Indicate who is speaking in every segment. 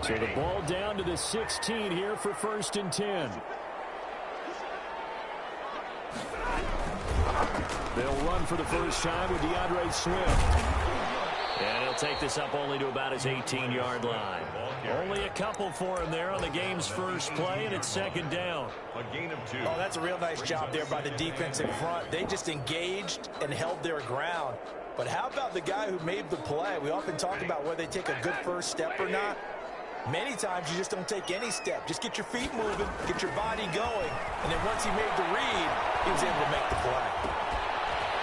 Speaker 1: So the ball down to the 16 here for 1st and 10. They'll run for the first time with DeAndre Swift. And he'll take this up only to about his 18-yard line. Only a couple for him there on the game's first play, and it's 2nd down.
Speaker 2: A gain of 2.
Speaker 3: Oh, that's a real nice job there by the defense in front. They just engaged and held their ground. But how about the guy who made the play? We often talk about whether they take a good first step or not. Many times you just don't take any step. Just get your feet moving, get your body going, and then once he made the read, he was able to make the play.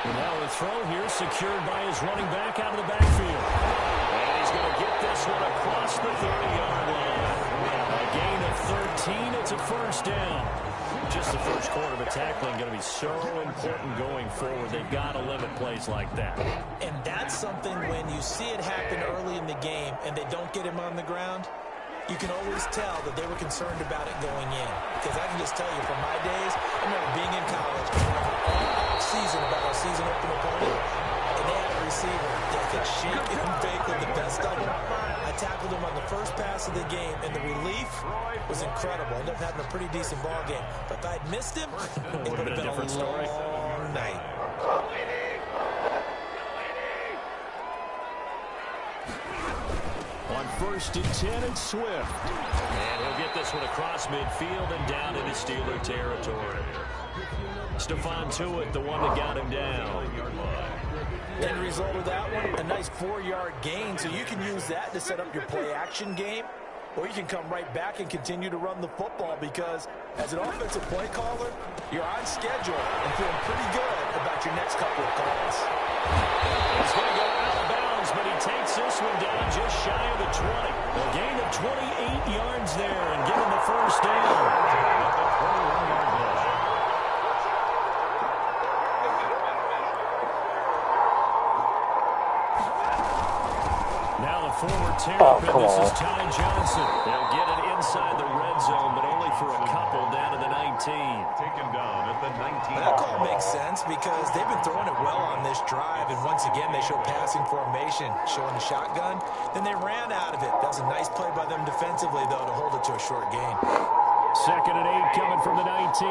Speaker 1: And now the throw here secured by his running back out of the backfield. And he's going to get this one across the 30-yard line. A gain of 13. It's a first down. Just the first quarter of tackling going to be so important going forward. They've got to limit plays like that.
Speaker 3: And that's something when you see it happen early in the game and they don't get him on the ground, you can always tell that they were concerned about it going in. Because I can just tell you from my days, I remember being in college, all season about our season opener opponent, and they had a receiver that could shake and bake with the best of them. I tackled him on the first pass of the game, and the relief was incredible. Ended up having a pretty decent ball game. But if I'd missed him, it would have been a different story. Long night.
Speaker 1: On 1st and 10, it's Swift. And he'll get this one across midfield and down into Steeler territory. Stephon Tuitt, the one that got him down.
Speaker 3: End result of that one, a nice 4-yard gain. So you can use that to set up your play-action game, or you can come right back and continue to run the football because as an offensive play caller, you're on schedule and feeling pretty good about your next couple of calls.
Speaker 1: He's going to go out of bounds, but he takes this one down just shy of the 20. A gain of 28 yards there and give him the first down. Former Terrapin, this is Ty Johnson. They'll get it inside the red zone, but only for a couple down to the 19.
Speaker 2: Taken down at the 19.
Speaker 3: That call makes sense because they've been throwing it well on this drive, and once again they show passing formation, showing the shotgun. Then they ran out of it. That was a nice play by them defensively, though, to hold it to a short gain.
Speaker 1: 2nd and 8 coming from the 19.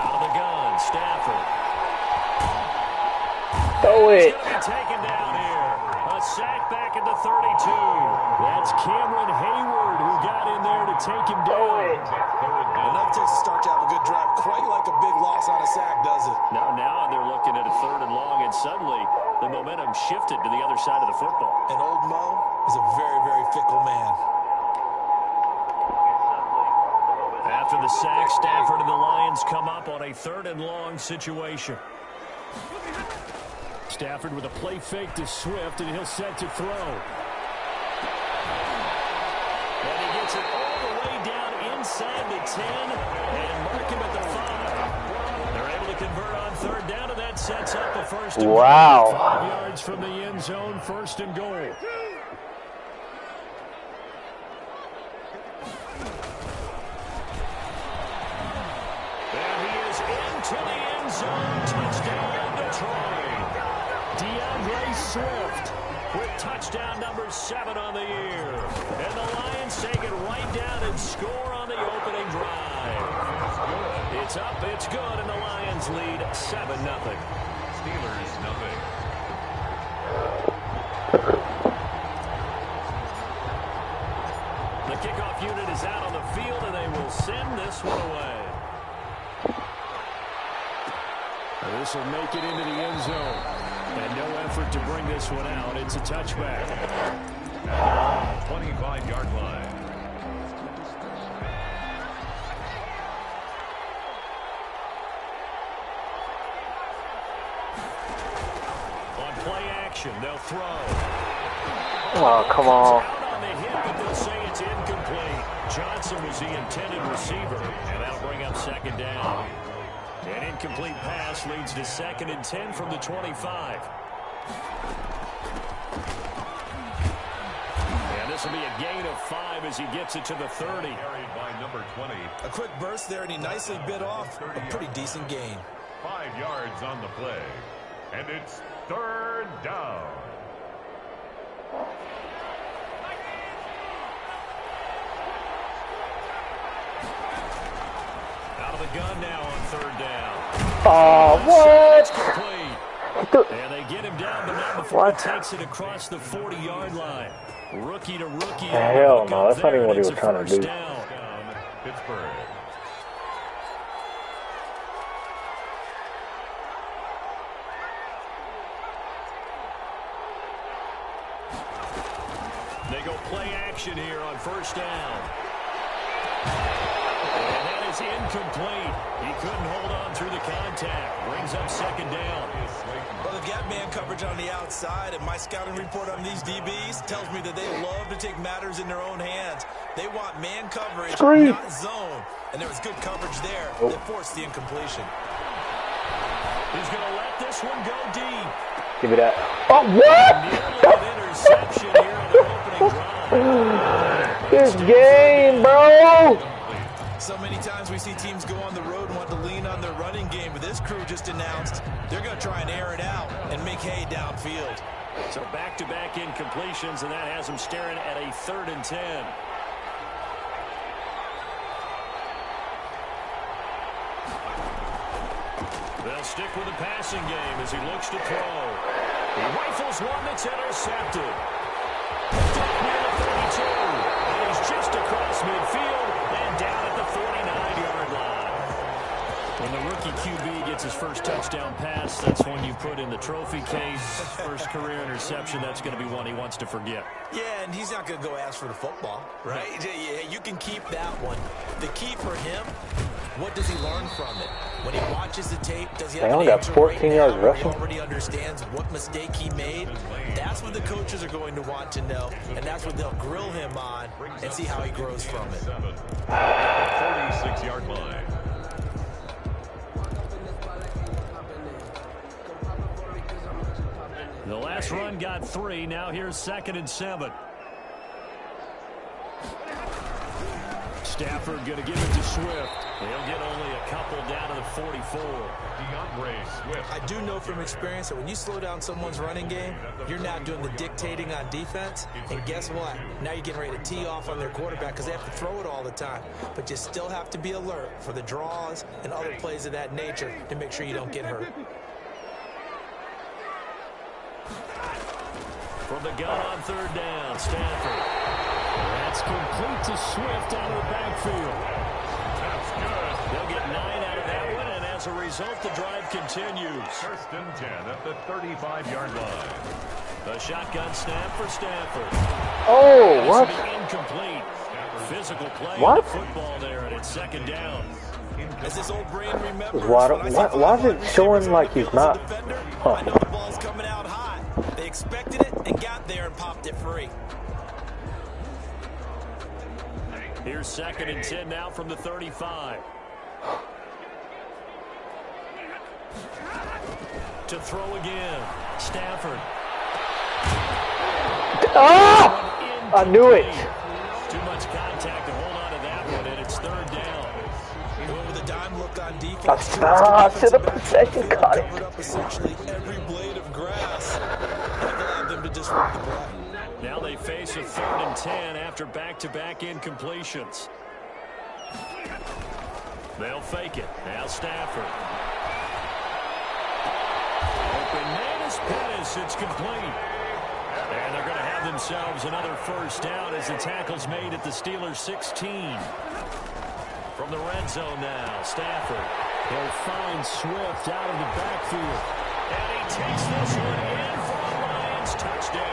Speaker 1: Out of the gun, Stafford.
Speaker 4: Throw it.
Speaker 1: Taken down here. A sack back at the 32. That's Cameron Hayward who got in there to take him down.
Speaker 3: Enough to start to have a good drive. Quite like a big loss on a sack, does it?
Speaker 1: Now they're looking at a 3rd and long, and suddenly the momentum shifted to the other side of the football.
Speaker 3: And old Mo is a very, very fickle man.
Speaker 1: After the sack, Stafford and the Lions come up on a 3rd and long situation. Stafford with a play fake to Swift, and he'll set to throw. And he gets it all the way down inside the 10 and mark him at the 5. They're able to convert on 3rd down, and that sets up a 1st and goal. 5 yards from the end zone, 1st and goal. And he is into the end zone. Touchdown, Detroit. DeAndre Swift with touchdown number 7 on the year. And the Lions take it right down and score on the opening drive. It's up, it's good, and the Lions lead 7-0.
Speaker 2: Steelers, nothing.
Speaker 1: The kickoff unit is out on the field, and they will send this one away. This will make it into the end zone. And no effort to bring this one out. It's a touchback.
Speaker 2: 25-yard line.
Speaker 1: On play action, they'll throw.
Speaker 4: Oh, come on.
Speaker 1: Out on the hit, but they'll say it's incomplete. Johnson was the intended receiver, and that'll bring up 2nd down. An incomplete pass leads to 2nd and 10 from the 25. And this will be a gain of 5 as he gets it to the 30.
Speaker 2: Carried by number 20.
Speaker 3: A quick burst there, and he nicely bit off a pretty decent gain.
Speaker 2: 5 yards on the play. And it's third down.
Speaker 1: Out of the gun now on third down.
Speaker 4: Oh, what?
Speaker 1: And they get him down, but not before he takes it across the 40-yard line. Rookie to rookie.
Speaker 4: Hell no, that's not even what he was trying to do.
Speaker 1: Down.
Speaker 2: Pittsburgh.
Speaker 1: They go play action here on first down. And that is incomplete. He couldn't hold on through the contact. Brings up second down.
Speaker 3: Well, they've got man coverage on the outside, and my scouting report on these DBs tells me that they love to take matters in their own hands. They want man coverage, not zone. And there was good coverage there that forced the incompletion.
Speaker 1: He's going to let this one go deep.
Speaker 4: Give me that. Oh, what?
Speaker 1: Interception here on the opening drive.
Speaker 4: This game, bro.
Speaker 3: So many times we see teams go on the road and want to lean on their running game, but this crew just announced they're going to try and air it out and make hay downfield.
Speaker 1: So back-to-back incompletions, and that has them staring at a 3rd and 10. They'll stick with the passing game as he looks to throw. He rifles one that's intercepted. Near the 32. And he's just across midfield and down at the 49-yard line. When the rookie QB gets his first touchdown pass, that's when you put in the trophy case. First career interception, that's going to be one he wants to forget.
Speaker 3: Yeah, and he's not going to go ask for the football, right? Yeah, you can keep that one. The key for him, what does he learn from it? When he watches the tape, does he have
Speaker 4: only got 14 yards rushing.
Speaker 3: He already understands what mistake he made. That's what the coaches are going to want to know, and that's what they'll grill him on and see how he grows from it.
Speaker 2: 46-yard line.
Speaker 1: The last run got 3. Now here's 2nd and 7. Stafford going to give it to Swift. He'll get only a couple down to the 44.
Speaker 2: Swift.
Speaker 3: I do know from experience that when you slow down someone's running game, you're now doing the dictating on defense. And guess what? Now you're getting ready to tee off on their quarterback because they have to throw it all the time. But you still have to be alert for the draws and other plays of that nature to make sure you don't get hurt.
Speaker 1: From the gun on 3rd down, Stafford. That's complete to Swift out of the backfield.
Speaker 2: That's good.
Speaker 1: They'll get 9 out of that one, and as a result, the drive continues.
Speaker 2: 1st and 10 at the 35-yard line.
Speaker 1: The shotgun snap for Stafford.
Speaker 4: Oh, what?
Speaker 1: Incomplete. Physical play
Speaker 4: What?
Speaker 1: on the football there, and it's 2nd down.
Speaker 3: As this old brain remembers,
Speaker 4: Why is it showing like he's not?
Speaker 3: I know the ball's coming out hot. They expected it and got there and popped it free.
Speaker 1: Here's 2nd and 10 now from the 35. To throw again. Stafford.
Speaker 4: Ah! I knew it.
Speaker 1: Too much contact to hold on to that one, and it's 3rd down.
Speaker 3: Going with a dime look on defense.
Speaker 4: To the possession, got it.
Speaker 3: Covered up essentially every blade of grass. And allowed them to disrupt the play.
Speaker 1: Now they face a 3rd and 10 after back-to-back incompletions. They'll fake it. Now Stafford. Open man is Pettis. It's complete. And they're going to have themselves another first down as the tackle's made at the Steelers' 16. From the red zone now, Stafford. He'll find Swift out of the backfield. And he takes this one in for a Lions touchdown.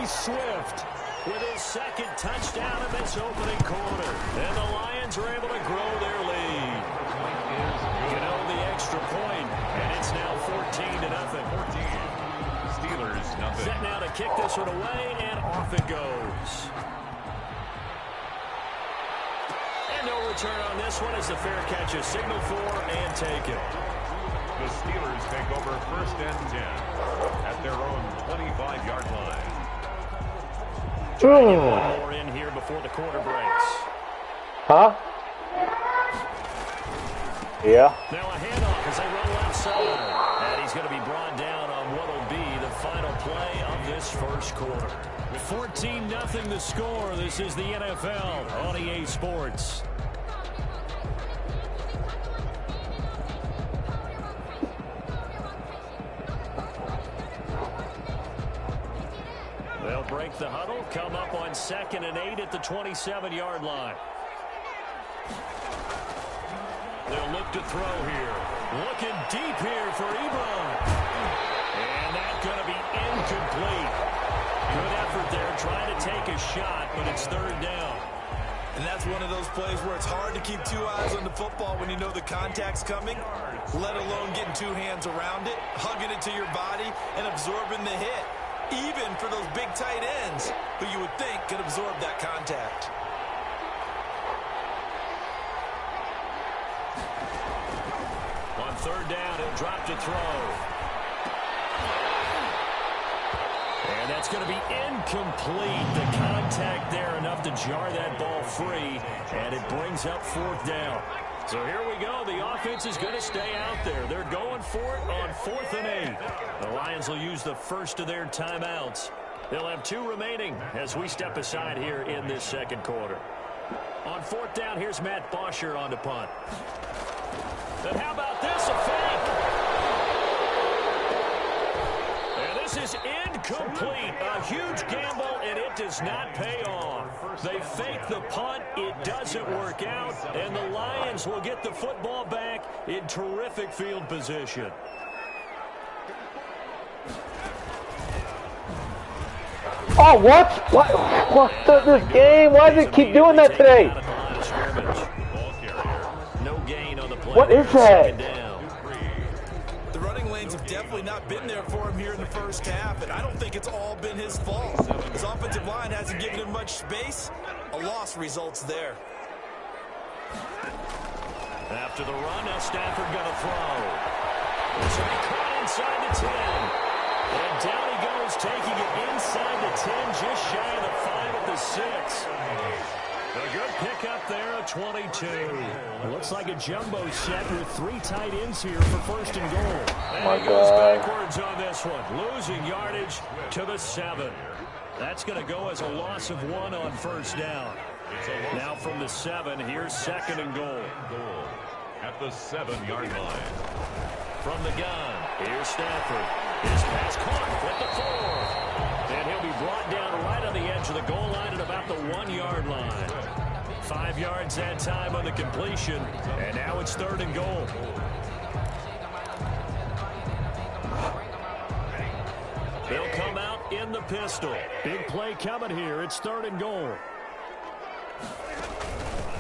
Speaker 1: Swift with his 2nd touchdown of this opening quarter. And the Lions are able to grow their lead. You know, the extra point, and it's now 14-0.
Speaker 2: 14. Steelers, nothing.
Speaker 1: Set now to kick this one away, and off it goes. And no return on this one as the fair catch is signaled for and taken.
Speaker 2: The Steelers take over 1st and 10 at their own 25-yard line.
Speaker 1: Trying to get one more in here before the quarter breaks.
Speaker 4: Huh? Yeah.
Speaker 1: Now a handoff as they run left side. And drawn down on what will be the final play of this first quarter. 14-0 the score. This is the NFL on EA Sports. They'll break the huddle, come up on 2nd and 8 at the 27-yard line. They'll look to throw here. Looking deep here for Ebron. And that's going to be incomplete. Good effort there trying to take a shot, but it's 3rd down.
Speaker 3: And that's one of those plays where it's hard to keep 2 eyes on the football when you know the contact's coming, let alone getting 2 hands around it, hugging it to your body, and absorbing the hit. Even for those big tight ends who you would think could absorb that contact.
Speaker 1: On 3rd down, he'll drop to throw. And that's going to be incomplete. The contact there enough to jar that ball free, and it brings up 4th down. So here we go. The offense is going to stay out there. They're going for it on 4th and 8. The Lions will use the first of their timeouts. They'll have 2 remaining as we step aside here in this second quarter. On 4th down, here's Matt Bosher on the punt. And how about this? A fake. And this is incomplete. A huge gamble, and it does not pay off. They fake the punt. It doesn't work out, and the Lions will get the football back in terrific field position.
Speaker 4: Oh, what? What's this game? Why does it keep doing that today?
Speaker 1: No gain on the play.
Speaker 4: What is that?
Speaker 3: The running lanes have definitely not been there for him here in the first half, and I don't think it's all been his fault. His offensive line hasn't given him much space. A loss results there.
Speaker 1: After the run, now Stafford going to throw. So he caught inside the 10. And down he goes, taking it inside the 10, just shy of the 5 at the 6. A good pickup there at 22. It looks like a jumbo set with 3 tight ends here for 1st and goal. And he goes backwards on this one, losing yardage to the 7. That's going to go as a loss of 1 on 1st down. Now from the 7, here's 2nd and goal.
Speaker 2: At the 7-yard line.
Speaker 1: From the gun, here's Stafford. His pass caught at the 4. And he'll be brought down right on the edge of the goal line at about the 1-yard line. 5 yards that time on the completion. And now it's 3rd and goal. They'll come out in the pistol. Big play coming here. It's 3rd and goal.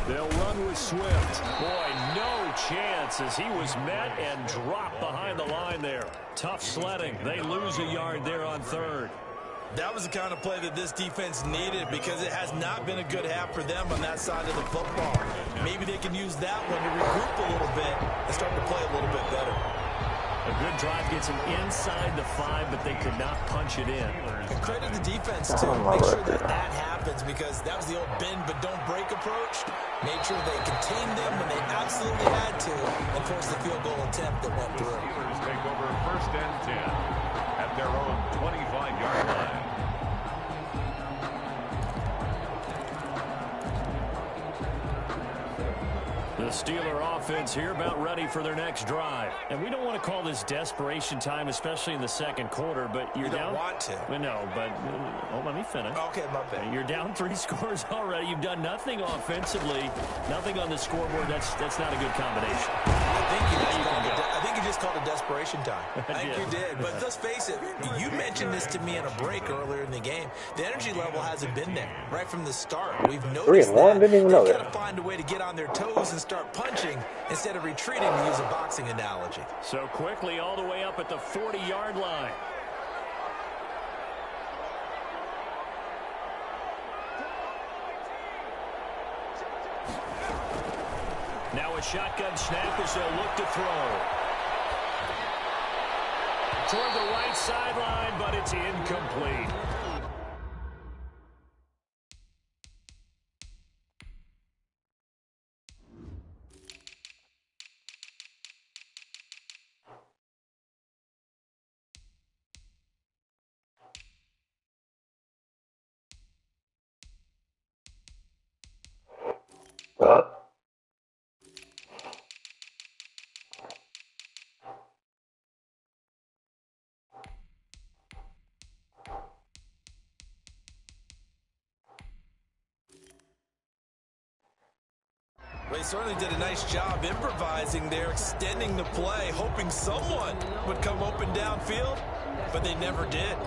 Speaker 1: They'll run with Swift. Boy, no chance as he was met and dropped behind the line there. Tough sledding. They lose a yard there on 3rd.
Speaker 3: That was the kind of play that this defense needed because it has not been a good half for them on that side of the football. Maybe they can use that one to regroup a little bit and start to play a little bit better.
Speaker 1: A good drive gets them inside the 5, but they could not punch it in.
Speaker 3: And credit the defense, too. Make sure that that happens because that was the old bend but don't break approach. Made sure they contained them when they absolutely had to and forced the field goal attempt that went through.
Speaker 2: Steelers take over 1st and 10 at their own 25-yard line.
Speaker 1: The Steeler offense here about ready for their next drive. And we don't want to call this desperation time, especially in the second quarter, but you're down.
Speaker 3: You don't want to.
Speaker 1: Well, no, but let me finish.
Speaker 3: Okay, my bad.
Speaker 1: You're down 3 scores already. You've done nothing offensively, nothing on the scoreboard. That's not a good combination.
Speaker 3: I think you just called it desperation time. I think you did. But let's face it, you mentioned this to me in a break earlier in the game. The energy level hasn't been there right from the start. We've noticed
Speaker 4: 3-1, didn't even know
Speaker 3: they've
Speaker 4: that.
Speaker 3: got to find a way to get on their toes and start punching instead of retreating, to use a boxing analogy.
Speaker 1: So quickly all the way up at the 40-yard line. Now a shotgun snap as they'll look to throw. Toward the right sideline, but it's incomplete.
Speaker 3: They certainly did a nice job improvising there, extending the play, hoping someone would come open downfield, but they never did.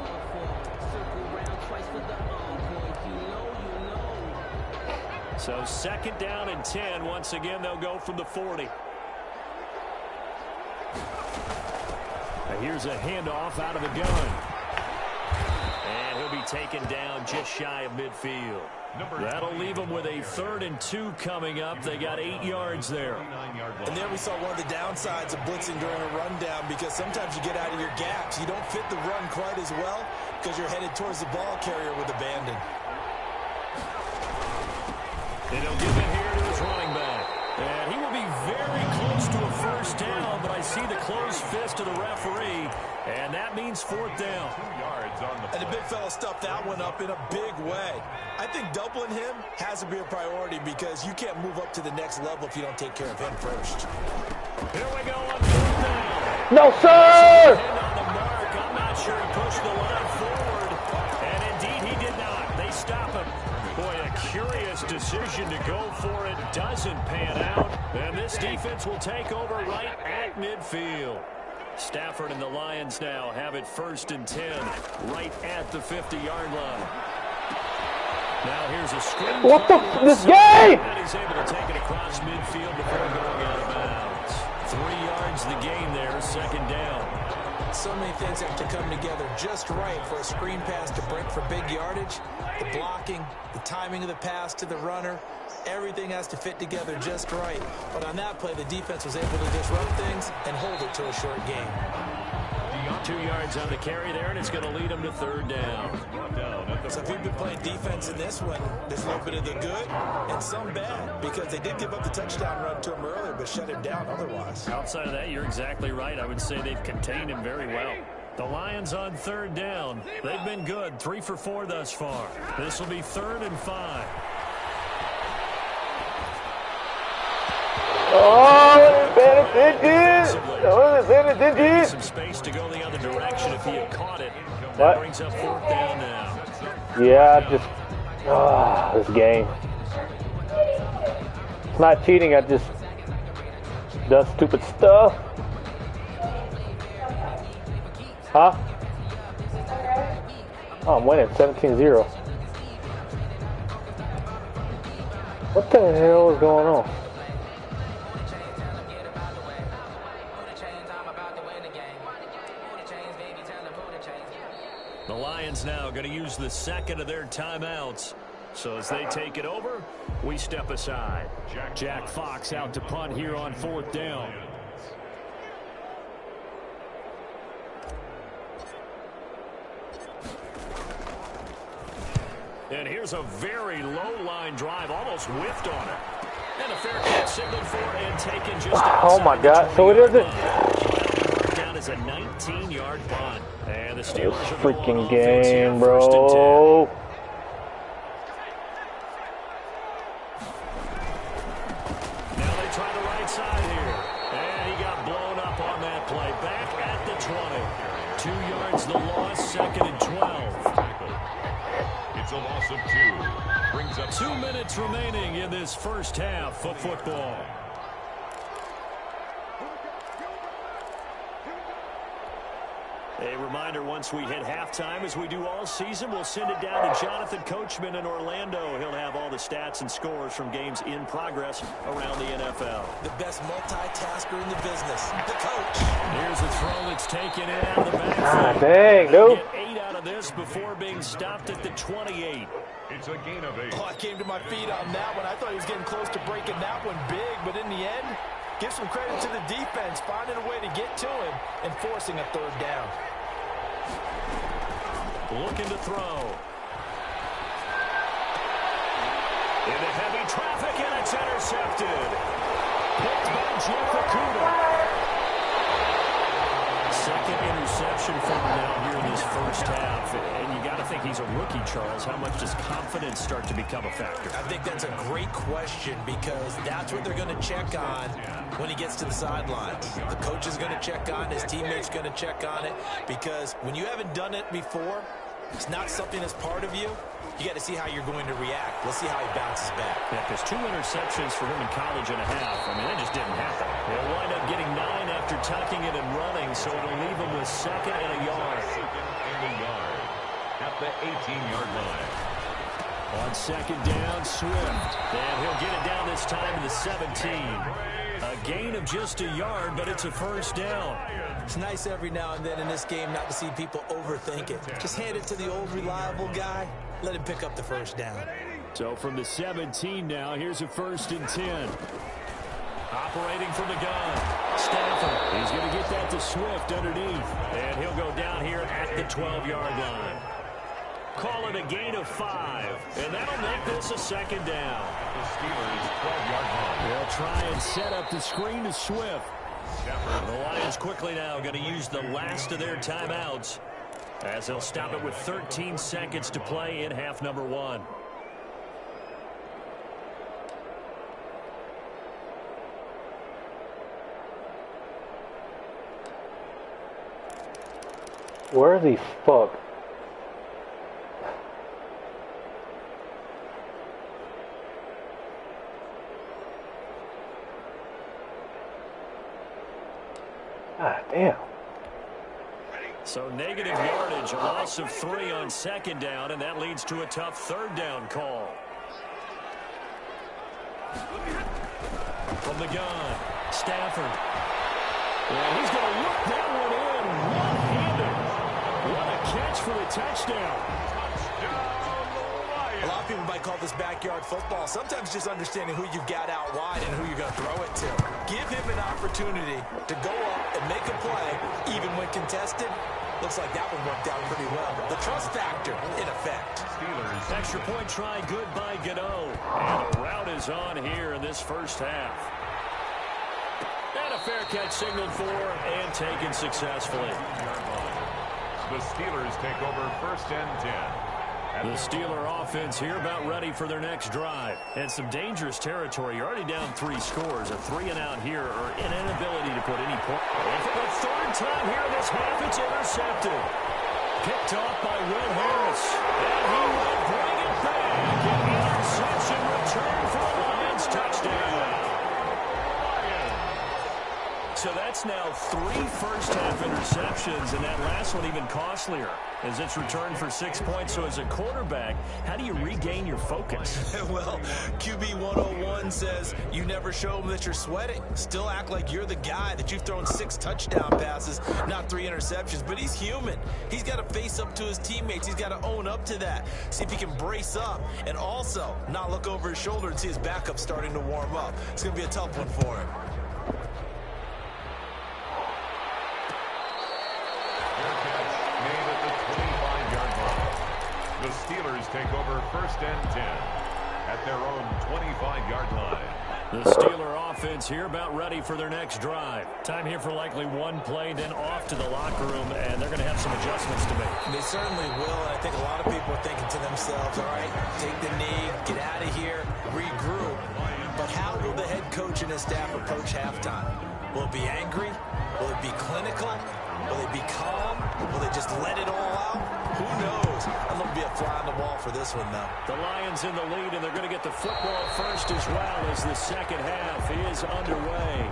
Speaker 1: So 2nd down and 10. Once again, they'll go from the 40. Now here's a handoff out of the gun. And he'll be taken down just shy of midfield. That'll leave them with a 3rd and 2 coming up. They got 8 yards there.
Speaker 3: And there we saw one of the downsides of blitzing during a rundown, because sometimes you get out of your gaps. You don't fit the run quite as well because you're headed towards the ball carrier with abandon.
Speaker 1: And he'll give it here to his running back. And he will be very close to a 1st down, but I see the closed fist of the referee, and that means 4th down.
Speaker 2: 2 yards on the play.
Speaker 3: And the big fella stuffed that one up in a big way. I think doubling him has to be a priority, because you can't move up to the next level if you don't take care of him first.
Speaker 1: Here we go on 4th down.
Speaker 4: No, sir!
Speaker 1: And on the mark, I'm not sure he pushed the line forward. And indeed, he did not. They stop him. Boy, a curious decision to go for it. Doesn't pan out. And this defense will take over right at midfield. Stafford and the Lions now have it 1st and 10, right at the 50-yard line. Now here's a screen.
Speaker 4: What the this game?
Speaker 1: And he's able to take it across midfield before going out of bounds. 3 yards the gain there, 2nd down.
Speaker 3: So many things have to come together just right for a screen pass to break for big yardage. The blocking, the timing of the pass to the runner, everything has to fit together just right. But on that play, the defense was able to disrupt things and hold it to a short game.
Speaker 1: 2 yards on the carry there, and it's going to lead them to 3rd down.
Speaker 3: So if you've been playing defense in this one, there's a little bit of the good and some bad, because they did give up the touchdown run to him earlier, but shut him down otherwise.
Speaker 1: Outside of that, you're exactly right. I would say they've contained him very well. The Lions on 3rd down. They've been good, 3 for 4 thus far. This will be 3rd and 5.
Speaker 4: Oh, advantage.
Speaker 1: Some space to go the other direction if he had caught it. That
Speaker 4: What?
Speaker 1: brings up 4th down now.
Speaker 4: Yeah, just this game. It's not cheating. I just does stupid stuff. Huh? Oh, I'm winning 17-0. What the hell is going on?
Speaker 1: The Lions now going to use the 2nd of their timeouts. So as they take it over, we step aside. Jack Fox out to punt here on 4th down. And here's a very low line drive, almost whiffed on it. And a fair catch signaled for and taken just outside.
Speaker 4: Oh my God! So it isn't.
Speaker 1: Down is a 19-yard punt. And the
Speaker 4: This
Speaker 1: Steelers are
Speaker 4: freaking
Speaker 1: going offense here,
Speaker 4: game,
Speaker 1: 1st and 10.
Speaker 4: bro.
Speaker 1: Now they try the right side here. And he got blown up on that play. Back at the 20. 2 yards the loss, 2nd and 12.
Speaker 2: It's a loss of 2. Brings up
Speaker 1: 2 minutes remaining in this 1st half of football. A reminder, once we hit halftime, as we do all season, we'll send it down to Jonathan Coachman in Orlando. He'll have all the stats and scores from games in progress around the NFL.
Speaker 3: The best multitasker in the business, the coach.
Speaker 1: Here's a throw that's taken in out of the backfield.
Speaker 4: Ah, dang, dude.
Speaker 1: Get 8 out of this before being stopped at the 28.
Speaker 2: It's a gain of 8.
Speaker 3: Oh, I came to my feet on that one. I thought he was getting close to breaking that one big, but in the end, give some credit to the defense, finding a way to get to him and forcing a 3rd down.
Speaker 1: Looking to throw. Into heavy traffic, and it's intercepted. Picked by Sqqquuuaaaddd. 2nd interception for him now here in this 1st half. And you got to think he's a rookie, Charles. How much does confidence start to become a factor?
Speaker 3: I think that's a great question, because that's what they're going to check on when he gets to the sidelines. The coach is going to check on it. His teammates going to check on it, because when you haven't done it before, it's not something that's part of you, you got to see how you're going to react. Let's see how he bounces back.
Speaker 1: Yeah, because 2 interceptions for him in college and a half. I mean, that just didn't happen. He'll wind up getting 9 after tucking it and running, so it'll leave him with 2nd and a yard.
Speaker 2: 2nd and a yard at the 18-yard line.
Speaker 1: On 2nd down, Swift. And he'll get it down this time to the 17. A gain of just a yard, but it's a first down.
Speaker 3: It's nice every now and then in this game not to see people overthink it. Just hand it to the old reliable guy. Let him pick up the first down.
Speaker 1: So from the 17 now, here's a 1st and 10. Operating from the gun. Stafford. He's going to get that to Swift underneath. And he'll go down here at the 12-yard line. Call it a gain of 5. And that'll make this a 2nd down.
Speaker 2: The Steelers' 12-yard line.
Speaker 1: They'll try and set up the screen to Swift. The Lions quickly now going to use the last of their timeouts as they'll stop it with 13 seconds to play in half number 1.
Speaker 4: Where the fuck? Ah, damn.
Speaker 1: So negative yardage, a loss of 3 on 2nd down, and that leads to a tough 3rd down call. From the gun, Stafford. Well, he's going to look that one in one-handed. What a catch for the touchdown.
Speaker 3: A lot of people might call this backyard football. Sometimes just understanding who you've got out wide and who you're going to throw it to. Give him an opportunity to go up and make a play, even when contested. Looks like that one worked out pretty well. The trust factor in effect.
Speaker 2: Steelers.
Speaker 1: Extra point try good by Gano. And a route is on here in this first half. And a fair catch signaled for and taken successfully.
Speaker 2: The Steelers take over 1st and 10.
Speaker 1: The Steeler offense here about ready for their next drive. And some dangerous territory. You're already down 3 scores. A 3-and-out here or an inability to put any point. And for the 3rd time here in this half, it's intercepted. Picked off by Will Harris. And he will bring it back. An interception return for a Lions touchdown. So that's now 3 first-half interceptions, and that last one even costlier as it's returned for 6 points. So as a quarterback, how do you regain your focus?
Speaker 3: Well, QB 101 says you never show them that you're sweating. Still act like you're the guy that you've thrown 6 touchdown passes, not 3 interceptions. But he's human. He's got to face up to his teammates. He's got to own up to that. See if he can brace up and also not look over his shoulder and see his backup starting to warm up. It's going to be a tough one for him.
Speaker 2: The Steelers take over 1st and 10 at their own 25-yard line.
Speaker 1: The Steeler offense here about ready for their next drive. Time here for likely one play, then off to the locker room, and they're going to have some adjustments to make.
Speaker 3: They certainly will, and I think a lot of people are thinking to themselves, all right, take the knee, get out of here, regroup. But how will the head coach and his staff approach halftime? Will it be angry? Will it be clinical? Will they be calm? Will they just let it all out? Who knows? I'm going to be a fly on the wall for this one, though.
Speaker 1: The Lions in the lead, and they're going to get the football first as well as the second half is underway.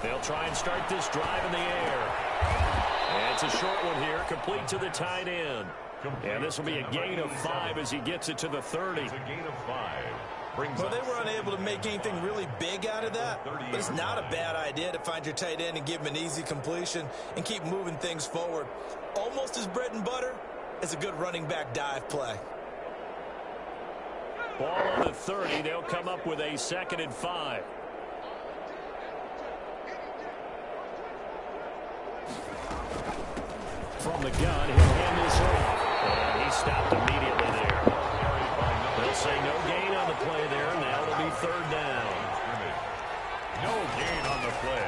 Speaker 1: They'll try and start this drive in the air. And it's a short one here, complete to the tight end. And this will be a gain of 5 as he gets it to the 30.
Speaker 2: It's a gain of 5.
Speaker 3: Well, they were unable to make anything really big out of that, but it's not a bad idea to find your tight end and give him an easy completion and keep moving things forward. Almost as bread and butter as a good running back dive play.
Speaker 1: Ball on the 30. They'll come up with a 2nd and 5. From the gun, he'll hand this off. And he stopped immediately there. They'll say no gain on the play there. Now it'll be 3rd down.
Speaker 2: No gain on the play.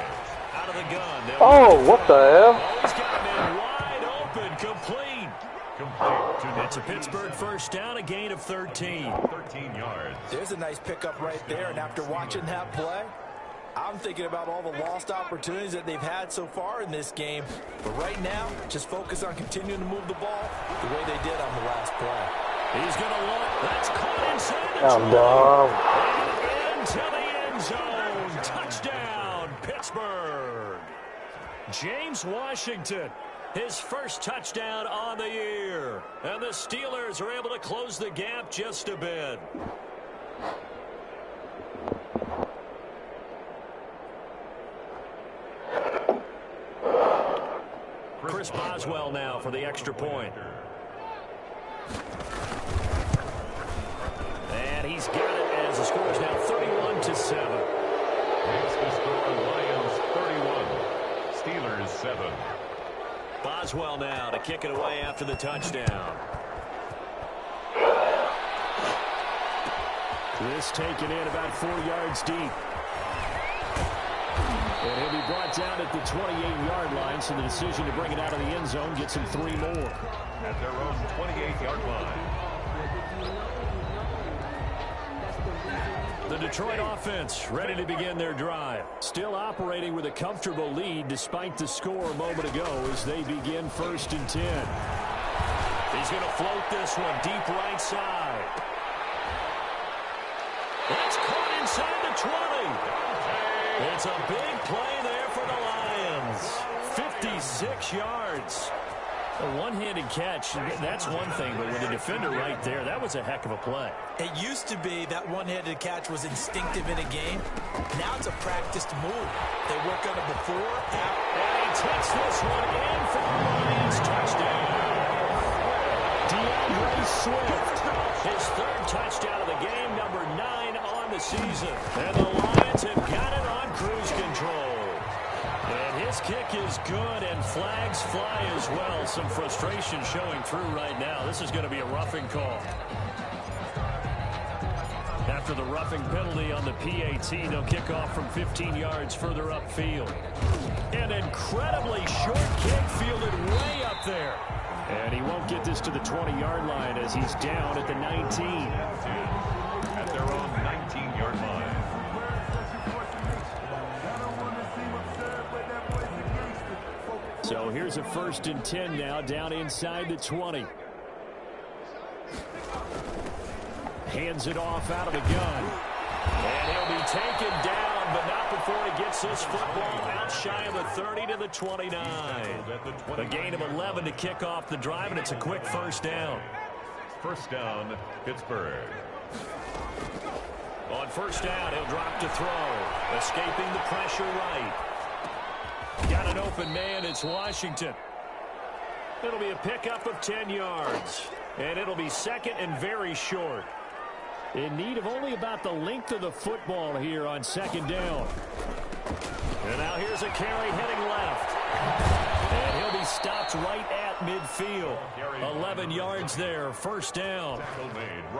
Speaker 1: Out of the gun.
Speaker 4: Oh, what the hell?
Speaker 1: He's got a man wide Incomplete. It's a Pittsburgh first down, a gain of 13.
Speaker 2: 13 yards.
Speaker 3: There's a nice pickup right there, and after watching that play, I'm thinking about all the lost opportunities that they've had so far in this game. But right now, just focus on continuing to move the ball the way they did on the last play.
Speaker 1: He's going to look. That's caught inside the
Speaker 4: I'm dumb.
Speaker 1: and into the end zone. Touchdown, Pittsburgh. James Washington, his first touchdown on the year. And the Steelers are able to close the gap just a bit. Chris Boswell now for the extra point. And he's got it as the score is now 31-7.
Speaker 2: Makes the score Lions 31, Steelers 7.
Speaker 1: Boswell now to kick it away after the touchdown. This taken in about 4 yards deep. And he'll be brought down at the 28-yard line, so the decision to bring it out of the end zone gets him 3 more.
Speaker 2: At their own 28-yard line.
Speaker 1: The Detroit offense ready to begin their drive. Still operating with a comfortable lead despite the score a moment ago as they begin 1st and 10. He's going to float this one deep right side. That's caught inside the 20. It's a big play there for the Lions. 56 yards. A one-handed catch, that's one thing, but with the defender right there, that was a heck of a play.
Speaker 3: It used to be that one-handed catch was instinctive in a game. Now it's a practiced move. They work on it before, after.
Speaker 1: And he takes this one in for the Lions touchdown. DeAndre Swift, his 3rd touchdown of the game, number 9 on the season. And the Lions have got it on cruise control. And his kick is good, and flags fly as well. Some frustration showing through right now. This is going to be a roughing call. After the roughing penalty on the PAT, they'll kick off from 15 yards further upfield. An incredibly short kick fielded way up there. And he won't get this to the 20-yard line as he's down at the 19.
Speaker 2: At their own 19-yard line.
Speaker 1: So here's a 1st and 10 now, down inside the 20. Hands it off out of the gun. And he'll be taken down, but not before he gets this football out shy of the 30 to the 29. A gain of 11 to kick off the drive, and it's a quick 1st down.
Speaker 2: 1st down, Pittsburgh.
Speaker 1: On 1st down, he'll drop to throw. Escaping the pressure right. Got an open man, it's Washington. It'll be a pickup of 10 yards. And it'll be 2nd and very short. In need of only about the length of the football here on 2nd down. And now here's a carry heading left. And he'll be stopped right at midfield. 11 yards there, 1st down.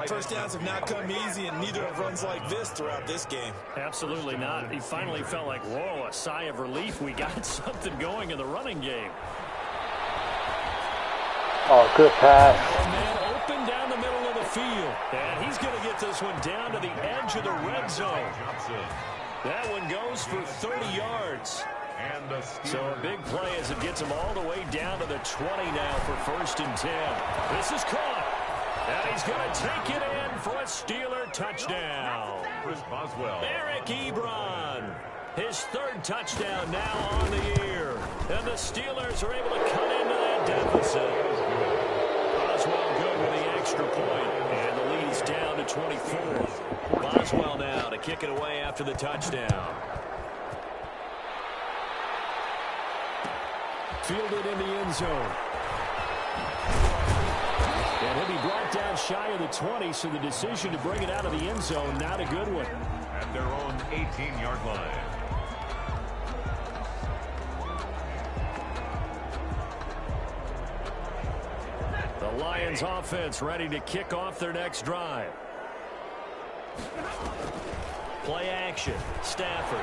Speaker 3: First downs have not come easy, and neither have runs like this throughout this game.
Speaker 1: Absolutely not. He finally felt like, whoa, a sigh of relief. We got something going in the running game.
Speaker 4: Oh, good pass.
Speaker 1: Our man open down the middle of the field. And he's going to get this one down to the edge of the red zone. That one goes for 30 yards. So a big play as it gets him all the way down to the 20 now for 1st and 10. This is caught. And he's going to take it in for a Steeler touchdown.
Speaker 2: Chris Boswell.
Speaker 1: Eric Ebron, his 3rd touchdown now on the year. And the Steelers are able to cut into that deficit. Boswell good with the extra point. And the lead's down to 24. Boswell now to kick it away after the touchdown. Fielded in the end zone. And he'll be brought down shy of the 20, so the decision to bring it out of the end zone, not a good one.
Speaker 2: At their own 18-yard line.
Speaker 1: The Lions offense ready to kick off their next drive. Play action. Stafford.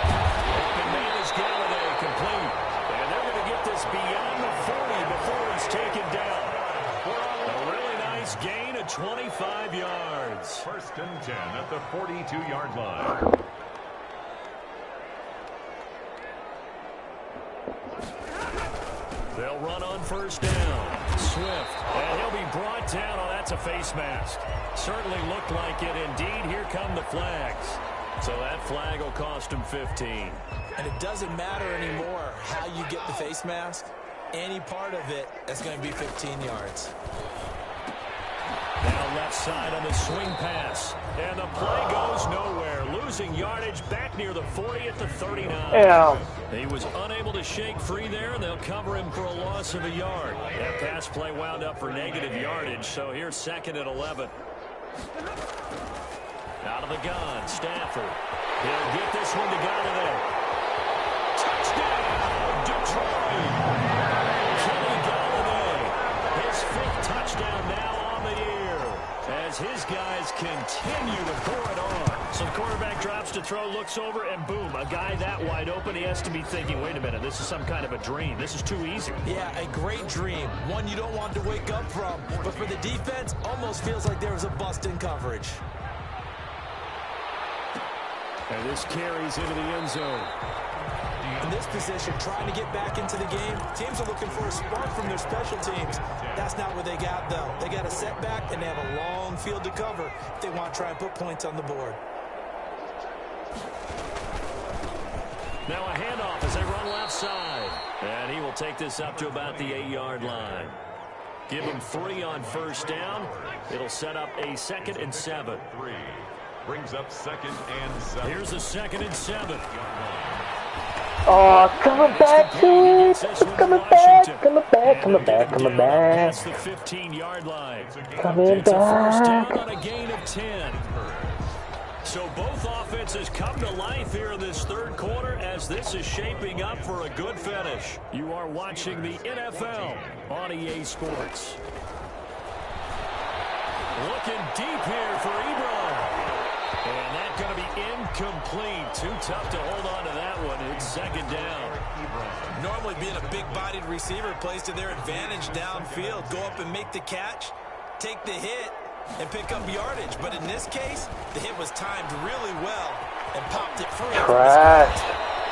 Speaker 1: Open man is Galladay, complete. And they're going to get this
Speaker 2: First and 10 at the 42-yard line.
Speaker 1: They'll run on first down. Swift. And he'll be brought down. Oh, that's a face mask. Certainly looked like it. Indeed, here come the flags. So that flag will cost him 15.
Speaker 3: And it doesn't matter anymore how you get the face mask. Any part of it is going to be 15 yards.
Speaker 1: Now left side on the swing pass. And the play goes nowhere. Losing yardage back near the 40 at the 39.
Speaker 4: Yeah.
Speaker 1: He was unable to shake free there, and they'll cover him for a loss of a yard. That pass play wound up for negative yardage, so here's 2nd and 11. Out of the gun, Stafford. He'll get this one to Galladay. Touchdown, Detroit! Kenny Galladay, his 5th touchdown now on the year, as his guys continue to pour it on. So the quarterback drops to throw, looks over, and boom, a guy that wide open, he has to be thinking, wait a minute, this is some kind of a dream. This is too easy.
Speaker 3: Yeah, a great dream. One you don't want to wake up from. But for the defense, almost feels like there was a bust in coverage.
Speaker 1: And this carries into the end zone.
Speaker 3: In this position, trying to get back into the game, teams are looking for a spark from their special teams. That's not what they got, though. They got a setback, and they have a long field to cover if they want to try and put points on the board.
Speaker 1: Now a handoff as they run left side. And he will take this up to about the 8-yard line. Give him 3 on first down. It'll set up a 2nd and 7.
Speaker 2: Brings up 2nd and 7.
Speaker 1: Here's a 2nd and 7.
Speaker 4: Oh, coming back to it. It's coming back, coming back, coming back, coming back.
Speaker 1: That's the 15-yard line.
Speaker 4: Coming
Speaker 1: It's a first
Speaker 4: back.
Speaker 1: down on a gain of 10. So both offenses come to life here in this 3rd quarter as this is shaping up for a good finish. You are watching the NFL on EA Sports. Looking deep here for Ebron. And that's going to be incomplete. Too tough to hold on to that one. It's 2nd down.
Speaker 3: Normally being a big-bodied receiver plays to their advantage downfield. Go up and make the catch, take the hit, and pick up yardage. But in this case, the hit was timed really well and popped it free.
Speaker 4: Trash.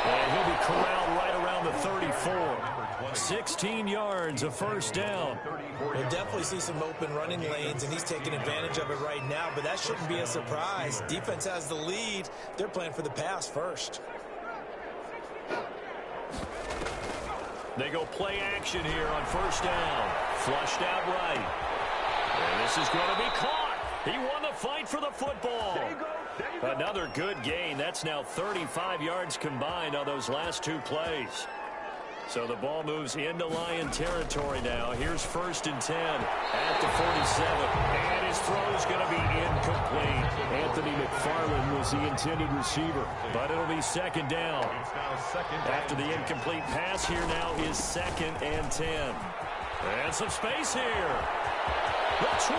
Speaker 1: And he'll be corralled right around the 34. 16 yards, a first down.
Speaker 3: We'll definitely see some open running lanes, and he's taking advantage of it right now, but that shouldn't be a surprise. Defense has the lead. They're playing for the pass first.
Speaker 1: They go play action here on first down. Flushed out right. And this is going to be caught. He won the fight for the football. Another good gain. That's now 35 yards combined on those last 2 plays. So the ball moves into Lion territory now. Here's 1st and 10 at the 47. And his throw is going to be incomplete. Anthony McFarland was the intended receiver. But it'll be 2nd down. After the incomplete pass, here now is 2nd and 10. And some space here. The 20.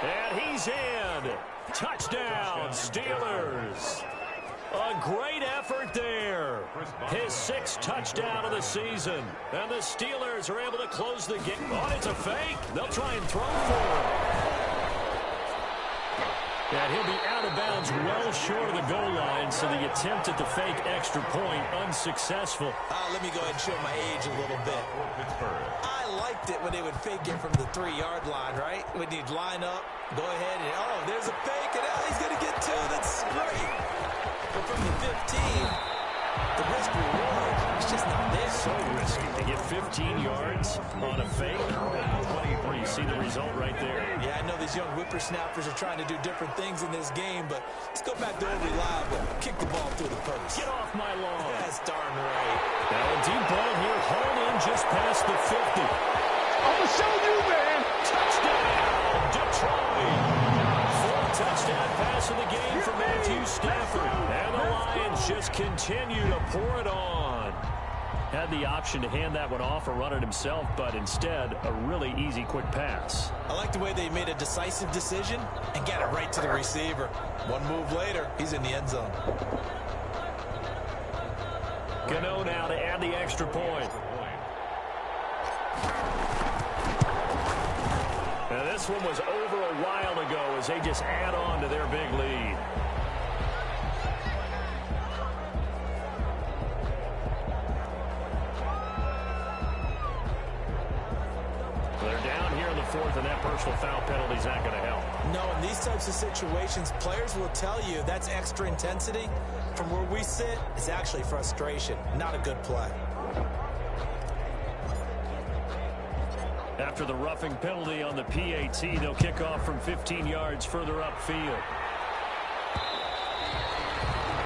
Speaker 1: And he's in. Touchdown, Steelers. A great effort there. His 6th touchdown of the season. And the Steelers are able to close the game. Oh, it's a fake. They'll try and throw for him. And he'll be out of bounds well short of the goal line, so the attempt at the fake extra point unsuccessful.
Speaker 3: Let me go ahead and show my age a little bit. I liked it when they would fake it from the 3-yard line, right? When you'd line up, go ahead, and oh, there's a fake, and he's going to get 2. That's great. But from the 15, the risk reward is just not there.
Speaker 1: So risky to get 15 yards on a fake. You see the result right there.
Speaker 3: Yeah, I know these young whippersnappers are trying to do different things in this game, but let's go back to old reliable. Kick the ball through the post.
Speaker 1: Get off my lawn.
Speaker 3: That's darn right.
Speaker 1: Now a deep ball here, hauled in just past the 50.
Speaker 2: I'm going to show you, man.
Speaker 1: Touchdown, Detroit. 4th touchdown pass of the game for Matthew Stafford. And the Lions just continue to pour it on. Had the option to hand that one off or run it himself, but instead, a really easy, quick pass.
Speaker 3: I like the way they made a decisive decision and got it right to the receiver. One move later, he's in the end zone.
Speaker 1: Gano now to add the extra point. Now, this one was over a while ago as they just add on to their big lead. They're down here in the fourth, and that personal foul penalty is not going to help.
Speaker 3: No, in these types of situations, players will tell you that's extra intensity. From where we sit, it's actually frustration, not a good play.
Speaker 1: After the roughing penalty on the PAT, they'll kick off from 15 yards further upfield.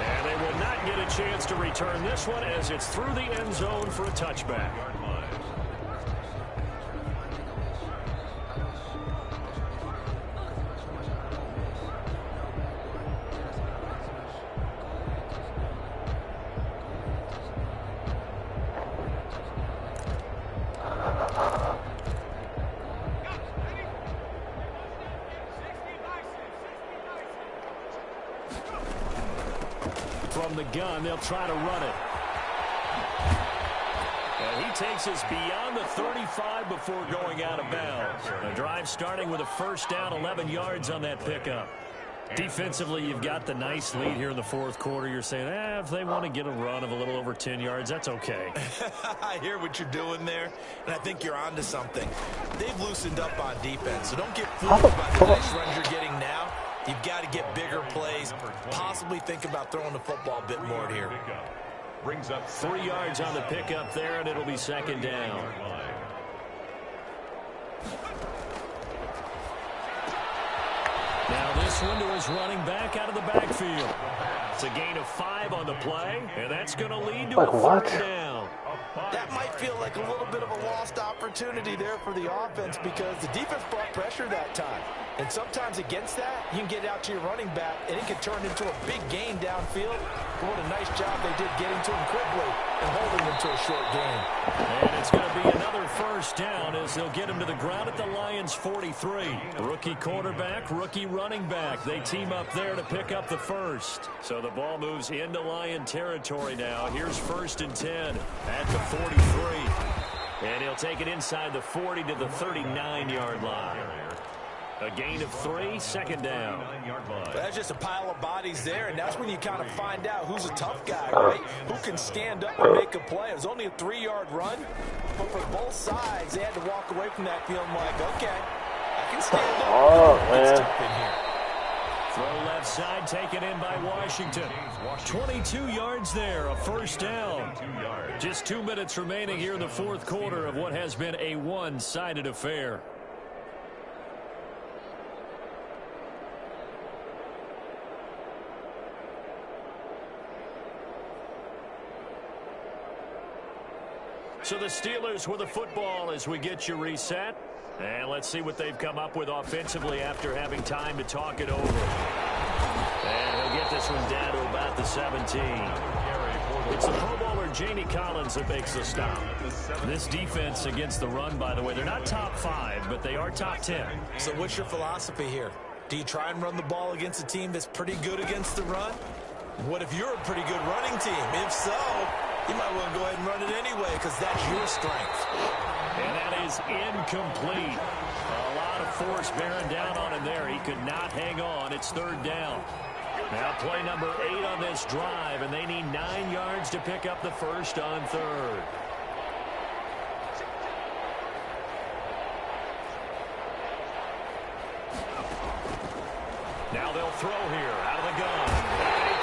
Speaker 1: And they will not get a chance to return this one as it's through the end zone for a touchback. From the gun, they'll try to run it. And he takes us beyond the 35 before going out of bounds. A drive starting with a first down, 11 yards on that pickup. Defensively, you've got the nice lead here in the fourth quarter. You're saying, if they want to get a run of a little over 10 yards, that's okay.
Speaker 3: I hear what you're doing there, and I think you're onto something. They've loosened up on defense, so don't get fooled by the nice runs you're getting now. You've got to get bigger plays, possibly think about throwing the football a bit more here.
Speaker 2: Brings up
Speaker 1: 3 yards on the pickup there, and it'll be second down. Now this one to his running back out of the backfield. It's a gain of 5 on the play, and that's going to lead to a third down.
Speaker 3: That might feel like a little bit of a lost opportunity there for the offense because the defense brought pressure that time. And sometimes against that, you can get out to your running back, and it can turn into a big gain downfield. But what a nice job they did getting to him quickly and holding him to a short gain.
Speaker 1: And it's going to be another first down as they'll get him to the ground at the Lions' 43. Rookie quarterback, rookie running back. They team up there to pick up the first. So the ball moves into Lion territory now. Here's first and 10 at the 43. And he'll take it inside the 40 to the 39-yard line. A gain of 3, second down.
Speaker 3: Well, that's just a pile of bodies there, and that's when you kind of find out who's a tough guy, right? Who can stand up and make a play. It was only a 3-yard run, but for both sides, they had to walk away from that feeling like, okay, I can stand up.
Speaker 4: Oh, man.
Speaker 1: Throw left side, taken in by Washington. 22 yards there, a first down. Just 2 minutes remaining here in the fourth quarter of what has been a one-sided affair. So the Steelers with the football as we get you reset. And let's see what they've come up with offensively after having time to talk it over. And he'll get this one down to about the 17. It's the Pro Bowler Jamie Collins that makes the stop. This defense against the run, by the way, they're not top 5, but they are top 10.
Speaker 3: So what's your philosophy here? Do you try and run the ball against a team that's pretty good against the run? What if you're a pretty good running team? If so, you might want to go ahead and run it anyway because that's your strength.
Speaker 1: And that is incomplete. A lot of force bearing down on him there. He could not hang on. It's third down. Now play number 8 on this drive, and they need 9 yards to pick up the first on third. Now they'll throw here out of the gun.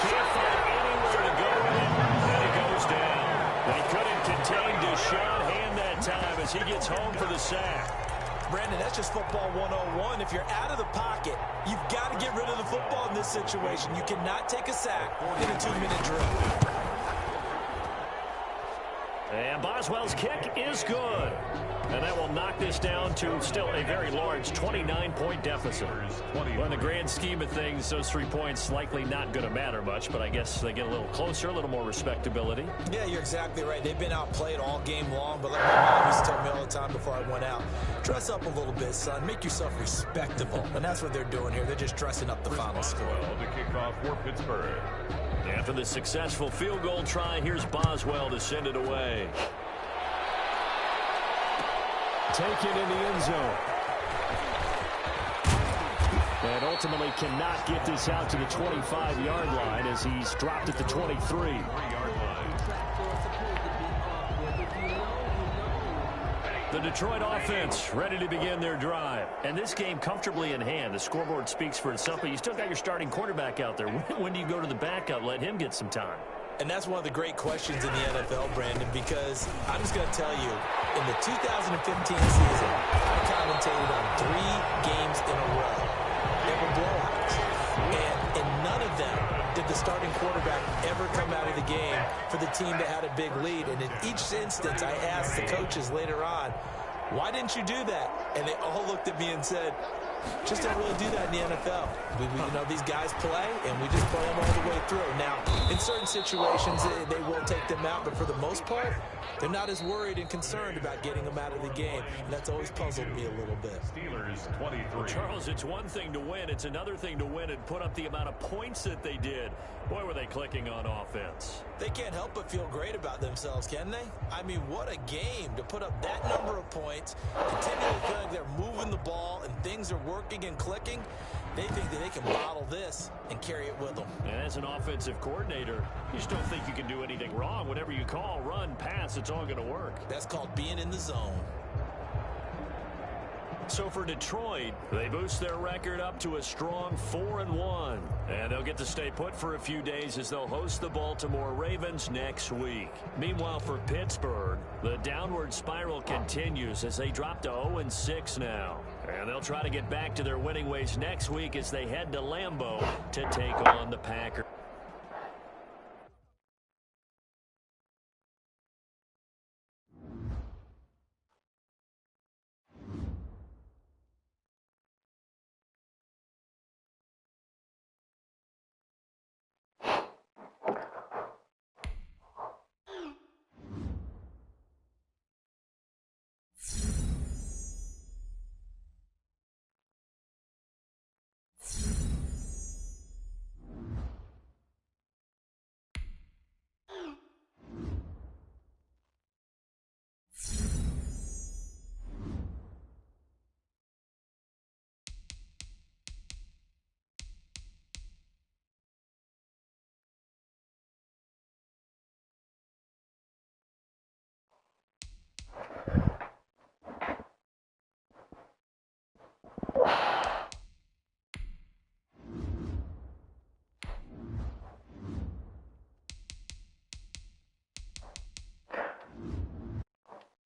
Speaker 1: They can't find anywhere to go with it, and it goes down. They couldn't contain Deshaun Hand that time as he gets home for the sack.
Speaker 3: Brandon, that's just football 101. If you're out of the pocket, you've got to get rid of the football in this situation. You cannot take a sack in a 2-minute drill.
Speaker 1: And Boswell's kick is good. And that will knock this down to still a very large 29-point deficit. Well, in the grand scheme of things, those 3 points likely not going to matter much, but I guess they get a little closer, a little more respectability.
Speaker 3: Yeah, you're exactly right. They've been outplayed all game long, but like my mom used to tell me all the time before I went out, dress up a little bit, son. Make yourself respectable. And that's what they're doing here. They're just dressing up the final score.
Speaker 2: The kickoff for Pittsburgh.
Speaker 1: After the successful field goal try, here's Boswell to send it away. Taken in the end zone. And ultimately cannot get this out to the 25-yard line as he's dropped at the 23.
Speaker 2: 3-yard line.
Speaker 1: The Detroit offense ready to begin their drive. And this game comfortably in hand. The scoreboard speaks for itself, but you still got your starting quarterback out there. When do you go to the backup, let him get some time?
Speaker 3: And that's one of the great questions in the NFL, Brandon, because I'm just going to tell you, in the 2015 season, I commentated on 3 games in a row. They were blowouts. And in none of them did the starting quarterback ever come out of the game for the team that had a big lead. And in each instance, I asked the coaches later on, why didn't you do that? And they all looked at me and said, just don't really do that in the NFL. You know, these guys play, and we just play them all the way through. Now, in certain situations, they will take them out, but for the most part, they're not as worried and concerned about getting them out of the game. And that's always puzzled me a little bit.
Speaker 2: Steelers 23.
Speaker 1: Well, Charles, it's one thing to win. It's another thing to win and put up the amount of points that they did. Boy, were they clicking on offense.
Speaker 3: They can't help but feel great about themselves, can they? I mean, what a game to put up that number of points, continue to feel like they're moving the ball and things are working and clicking. They think that they can bottle this and carry it with them.
Speaker 1: And as an offensive coordinator, you just don't think you can do anything wrong. Whatever you call, run, pass, it's all going to work.
Speaker 3: That's called being in the zone.
Speaker 1: So for Detroit, they boost their record up to a strong 4-1. And they'll get to stay put for a few days as they'll host the Baltimore Ravens next week. Meanwhile, for Pittsburgh, the downward spiral continues as they drop to 0-6 now. And they'll try to get back to their winning ways next week as they head to Lambeau to take on the Packers.